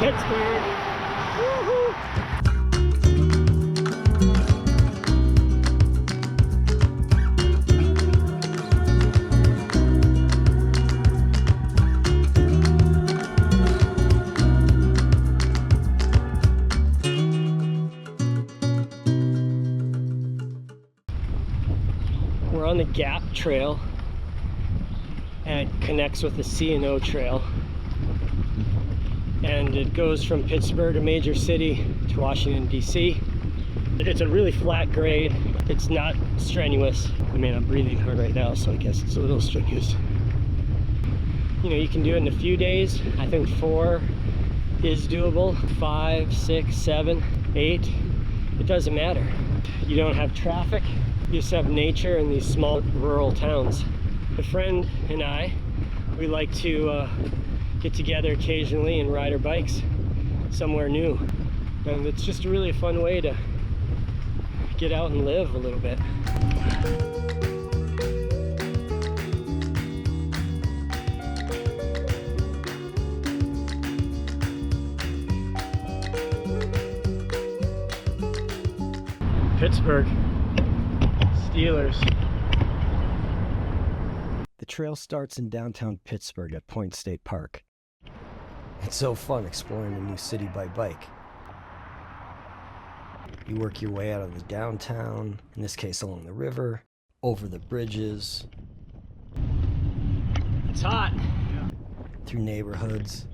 Pittsburgh. Woohoo! We're on the Gap Trail, and it connects with the C&O Trail, and it goes from Pittsburgh, a major city, to Washington, D.C. It's a really flat grade. It's not strenuous. I mean, I'm breathing hard right now, so I guess it's a little strenuous. You know, you can do it in a few days. I think 4 is doable. 5, 6, 7, 8, it doesn't matter. You don't have traffic. You just have nature in these small rural towns. A friend and I, we like to get together occasionally and ride our bikes somewhere new. And it's just really a fun way to get out and live a little bit. Pittsburgh Steelers. The trail starts in downtown Pittsburgh at Point State Park. It's so fun exploring a new city by bike. You work your way out of the downtown, in this case along the river, over the bridges. It's hot. Through neighborhoods.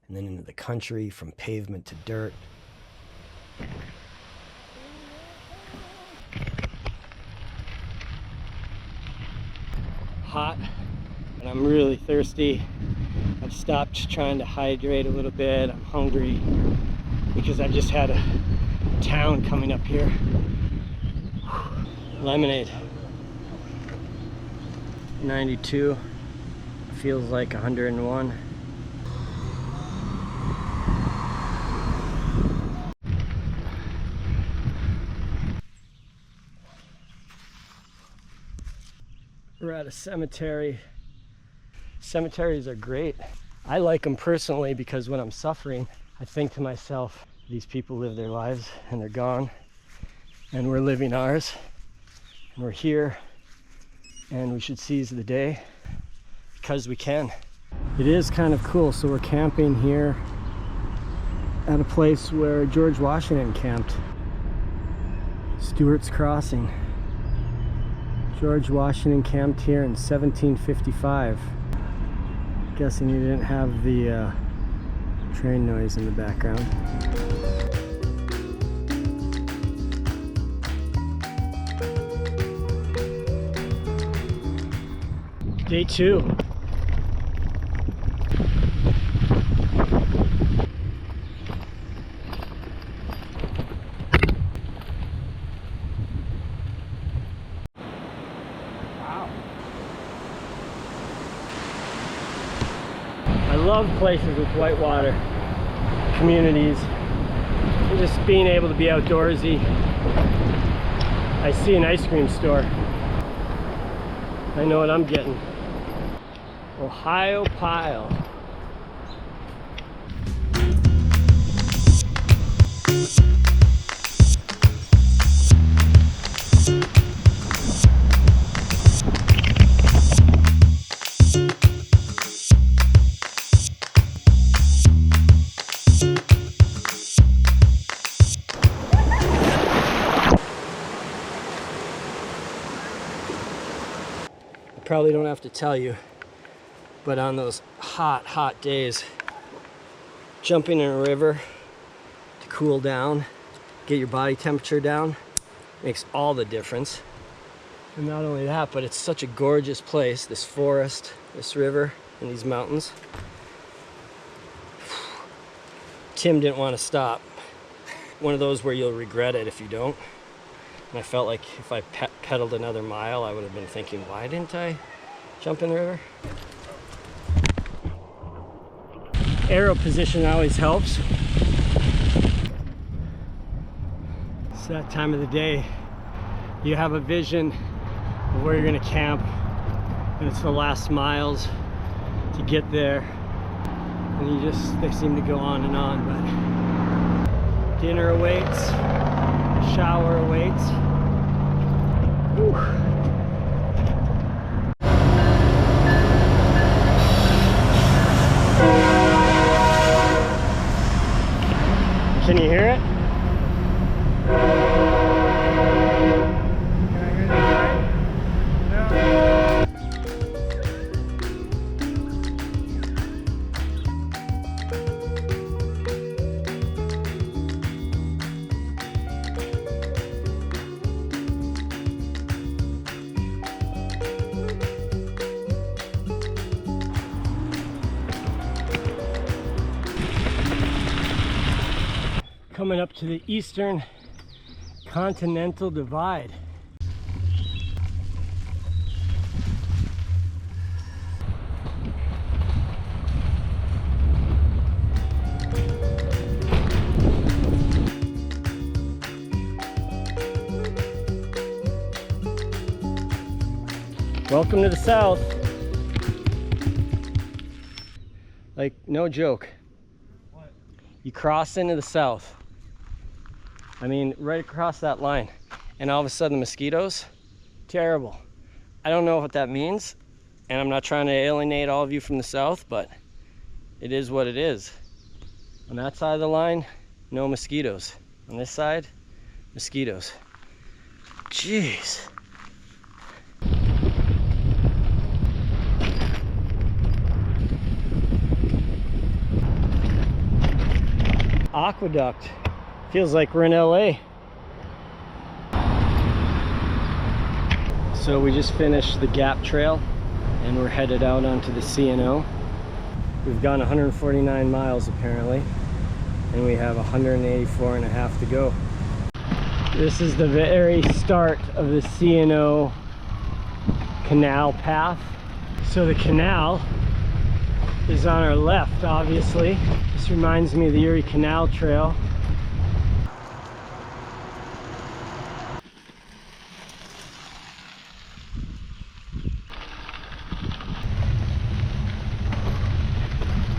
And then into the country, from pavement to dirt. Hot, and I'm really thirsty. I've stopped trying to hydrate a little bit. I'm hungry because I just had a town coming up here. Lemonade. 92 feels like 101. We're at a cemetery. Cemeteries are great. I like them personally because when I'm suffering, I think to myself, these people live their lives and they're gone, and we're living ours, and we're here, and we should seize the day because we can. It is kind of cool. So we're camping here at a place where George Washington camped. Stewart's Crossing. George Washington camped here in 1755. Guessing you didn't have the train noise in the background. Day 2. I love places with white water, communities, and just being able to be outdoorsy. I see an ice cream store. I know what I'm getting. Ohio Pile. Probably don't have to tell you, but on those hot days, jumping in a river to cool down, get your body temperature down, makes all the difference. And not only that, but it's such a gorgeous place, this forest, this river, and these mountains. Tim didn't want to stop. One of those where you'll regret it if you don't. And I felt like if I pedaled another mile, I would have been thinking, why didn't I jump in the river? Arrow position always helps. It's that time of the day. You have a vision of where you're going to camp, And it's the last miles to get there. And they seem to go on and on, but dinner awaits, shower awaits. Whew. Can you hear it? Coming up to the Eastern Continental Divide. Welcome to the South. Like, no joke. What? You cross into the South. I mean, right across that line, and all of a sudden mosquitoes, terrible. I don't know what that means, and I'm not trying to alienate all of you from the South, but it is what it is. On that side of the line, no mosquitoes. On this side, mosquitoes. Jeez. Aqueduct. Feels like we're in LA. So we just finished the Gap Trail and we're headed out onto the C&O. We've gone 149 miles apparently, and we have 184 and a half to go. This is the very start of the C&O canal path. So the canal is on our left, obviously. This reminds me of the Erie Canal Trail.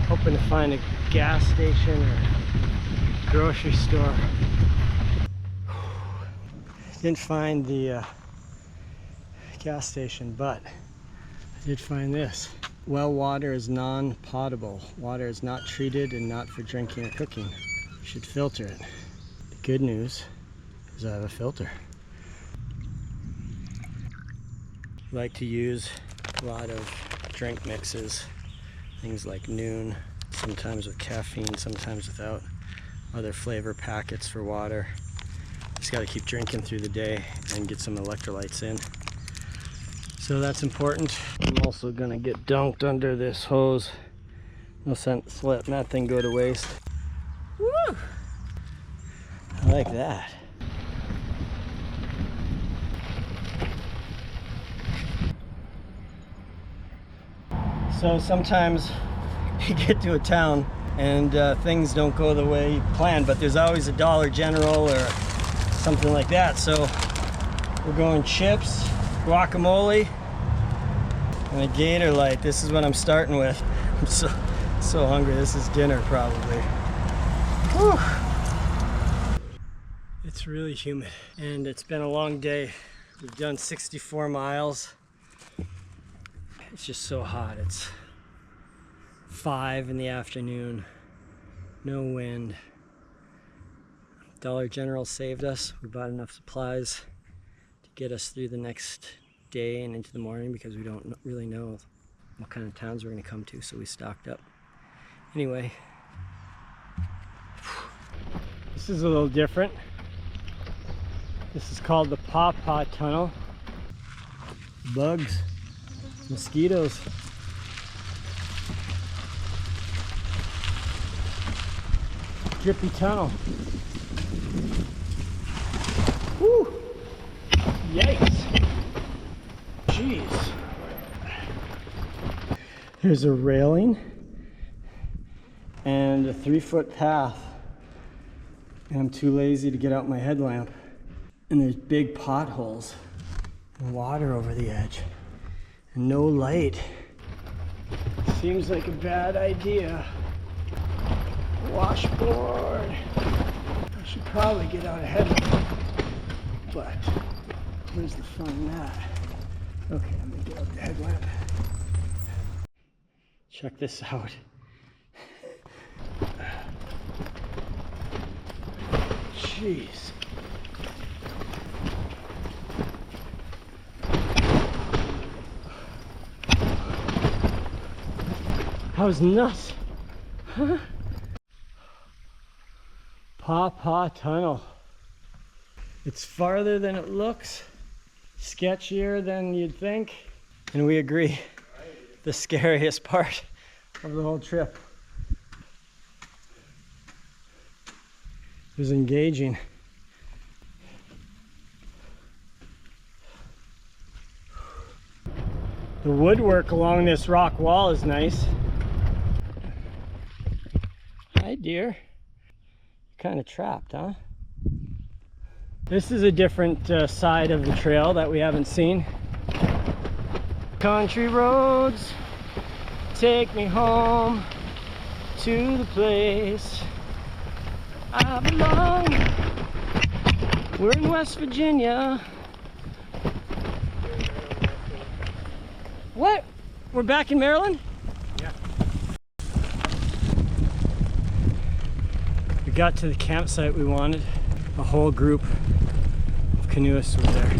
Hoping to find a gas station or grocery store. Didn't find the gas station, but I did find this. Well water is non-potable. Water is not treated and not for drinking or cooking. You should filter it. The good news is I have a filter. I like to use a lot of drink mixes. Things like Noon, sometimes with caffeine, sometimes without. Other flavor packets for water. Just got to keep drinking through the day and get some electrolytes in. So that's important. I'm also going to get dunked under this hose. No sense letting that thing go to waste. Woo! I like that. So sometimes you get to a town and things don't go the way you planned, but there's always a Dollar General or something like that. So we're going chips, guacamole, and a Gator Light. This is what I'm starting with. I'm so hungry. This is dinner probably. Whew. It's really humid and it's been a long day. We've done 64 miles. It's just so hot. It's 5 in the afternoon, no wind. Dollar General saved us. We bought enough supplies to get us through the next day and into the morning because we don't really know what kind of towns we're going to come to, so we stocked up. Anyway, this is a little different. This is called the Paw Paw Tunnel. Bugs. Mosquitoes. Drippy tunnel. Woo! Yikes! Jeez. There's a railing and a 3-foot path, and I'm too lazy to get out my headlamp. And there's big potholes and water over the edge. No light. Seems like a bad idea. Washboard. I should probably get out ahead of it. But where's the fun in that? Okay, I'm gonna get out the headlamp. Check this out. Jeez. That was nuts. Huh? Paw Tunnel. It's farther than it looks, sketchier than you'd think, and we agree, the scariest part of the whole trip. It was engaging. The woodwork along this rock wall is nice. Hi, dear. Kind of trapped, huh? This is a different side of the trail that we haven't seen. Country roads, take me home to the place I belong. We're in West Virginia. What? We're back in Maryland? Yeah. We got to the campsite we wanted. A whole group of canoeists were there.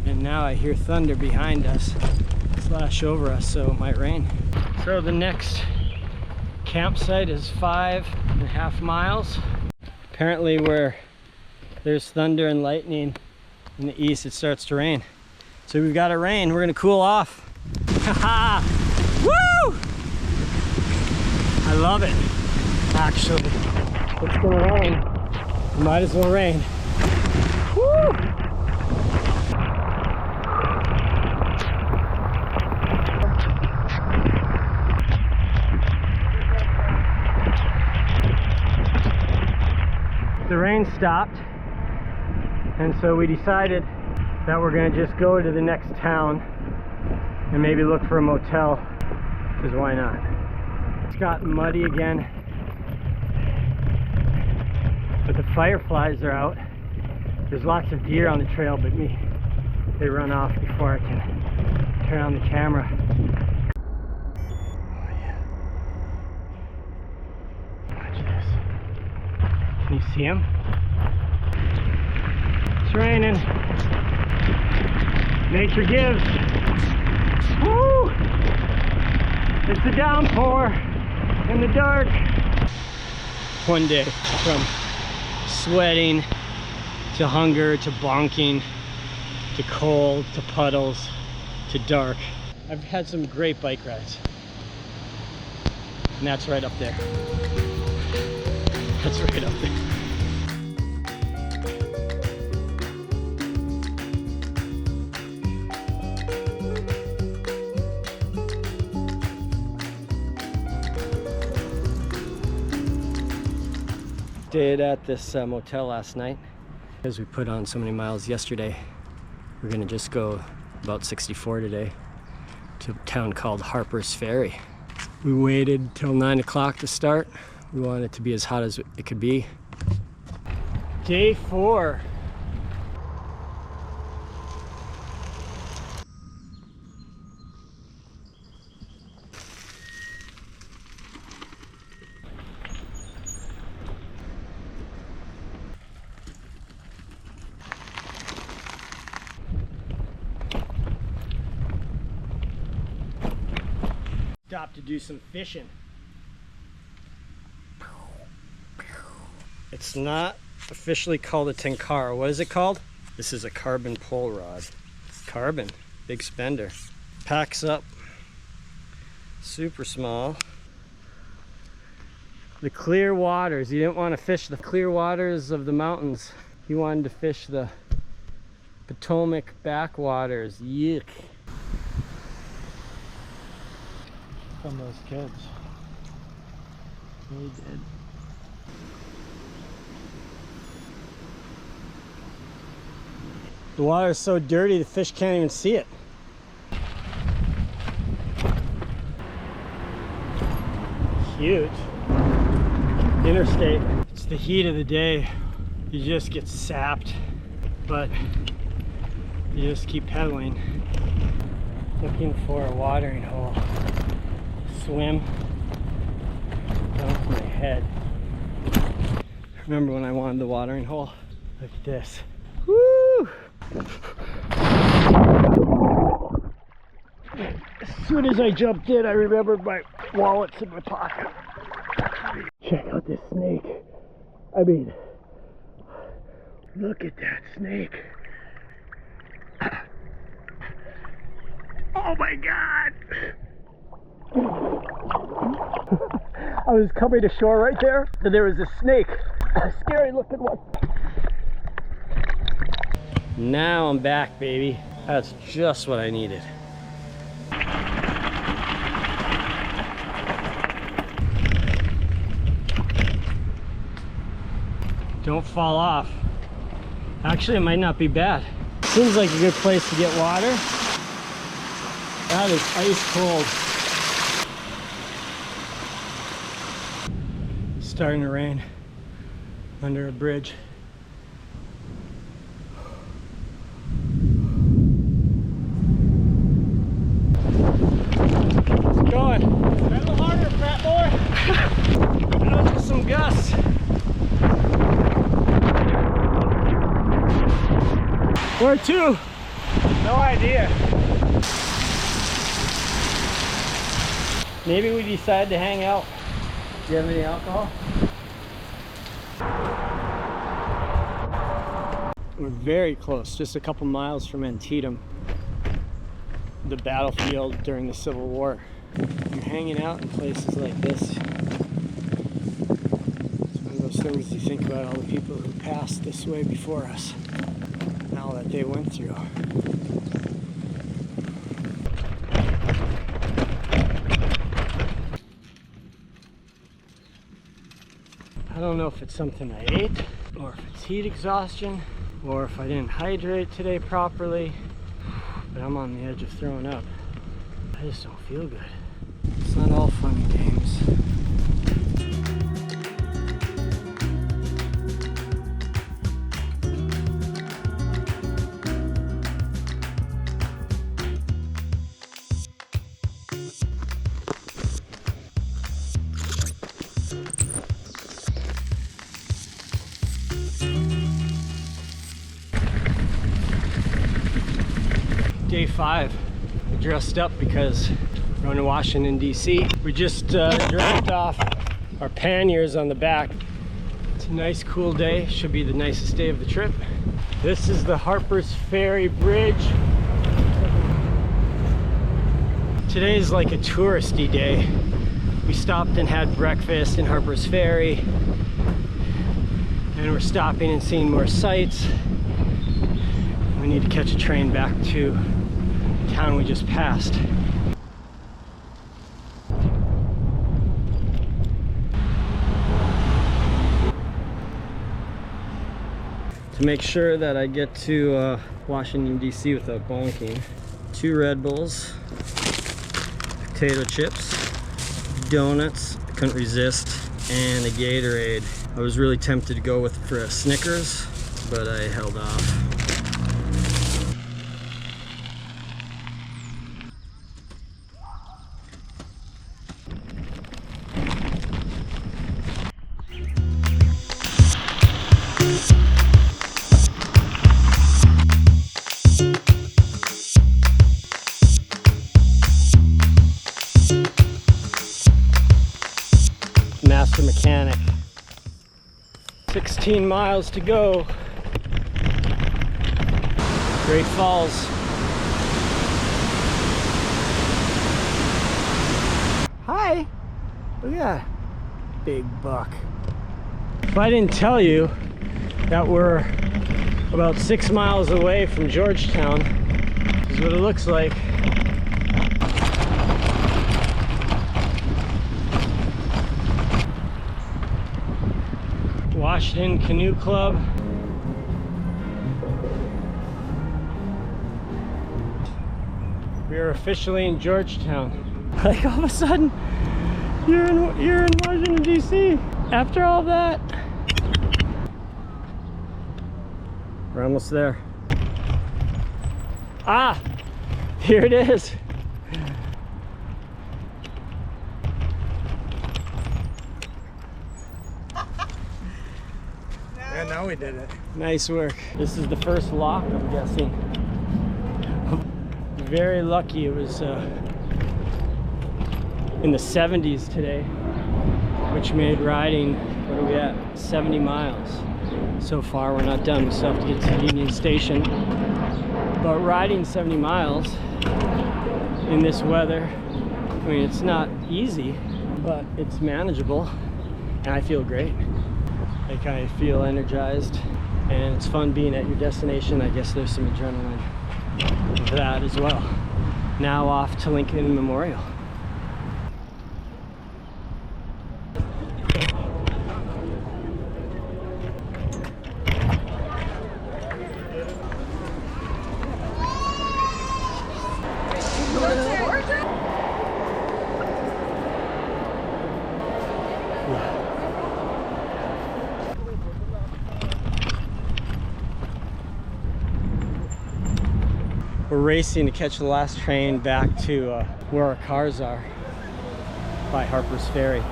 And now I hear thunder behind us, slash over us, so it might rain. So the next campsite is 5.5 miles. Apparently where there's thunder and lightning in the east, it starts to rain. So we've got it rain, we're gonna cool off. Haha! Woo! I love it, actually. It's gonna rain. It might as well rain. Woo! The rain stopped, and so we decided that we're gonna just go to the next town and maybe look for a motel, because why not? It's gotten muddy again, but the fireflies are out. There's lots of deer on the trail, but they run off before I can turn on the camera. Oh yeah. Watch this. Can you see him? It's raining. Nature gives. Woo! It's a downpour in the dark. One day, from sweating to hunger to bonking to cold to puddles to dark. I've had some great bike rides. And that's right up there. That's right up there. Stayed at this motel last night. Because we put on so many miles yesterday, we're gonna just go about 64 today to a town called Harpers, Ferry. We waited till 9 o'clock to start. We wanted it to be as hot as it could be. Day 4. Stopped to do some fishing. It's not officially called a tenkara. What is it called? This is a carbon pole rod. Carbon, big spender. Packs up, super small. The clear waters. You didn't want to fish the clear waters of the mountains. You wanted to fish the Potomac backwaters. Yuck. From those kids. They did. The water is so dirty the fish can't even see it. Cute. Interstate. It's the heat of the day. You just get sapped, but you just keep pedaling. Looking for a watering hole. Swim. Down to my head. Remember when I wanted the watering hole? Look at this. Woo! As soon as I jumped in, I remembered my wallet's in my pocket. Check out this snake. I mean, look at that snake. Oh my God! I was coming to shore right there, and there was a snake. A scary looking one. Now I'm back, baby. That's just what I needed. Don't fall off. Actually, it might not be bad. Seems like a good place to get water. That is ice cold. Starting to rain under a bridge. It's going. Pedal harder, fat boy. Those are some gusts. Where to? No idea. Maybe we decide to hang out. Do you have any alcohol? We're very close, just a couple miles from Antietam, the battlefield during the Civil War. You're hanging out in places like this. It's one of those things you think about all the people who passed this way before us and all that they went through. I don't know if it's something I ate, or if it's heat exhaustion, or if I didn't hydrate today properly, but I'm on the edge of throwing up. I just don't feel good. It's not all fun and games. Day 5. I dressed up because we're going to Washington, D.C. We just dropped off our panniers on the back. It's a nice cool day. Should be the nicest day of the trip. This is the Harpers Ferry Bridge. Today's like a touristy day. We stopped and had breakfast in Harpers Ferry, and we're stopping and seeing more sights. We need to catch a train back to the town we just passed. To make sure that I get to Washington, D.C. without bonking, 2 Red Bulls, potato chips, donuts, I couldn't resist, and a Gatorade. I was really tempted to go for a Snickers, but I held off. Master mechanic. 16 miles to go. Great Falls. Hi. Look at that big buck. If I didn't tell you that we're about 6 miles away from Georgetown, this is what it looks like. Washington Canoe Club. We are officially in Georgetown. Like all of a sudden, You're in Washington, D.C. After all that. We're almost there. Ah, here it is. Yeah, now we did it. Nice work. This is the first lock, I'm guessing. Very lucky. It was in the 70s today, which made riding, what are we at, 70 miles. So far we're not done. We still have to get to Union Station. But riding 70 miles in this weather, I mean, it's not easy, but it's manageable, and I feel great. Like, I feel energized, and it's fun being at your destination. I guess there's some adrenaline of that as well. Now off to Lincoln Memorial. We're racing to catch the last train back to where our cars are by Harpers Ferry.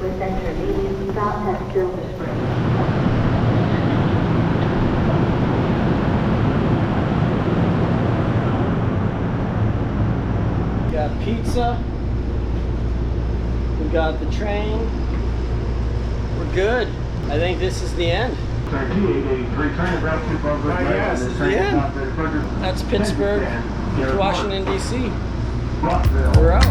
With enter medium stop at Silver Spring. We got pizza. We got the train. We're good. I think this is the end. Yes, it's the end. That's Pittsburgh, Washington, D.C. We're out.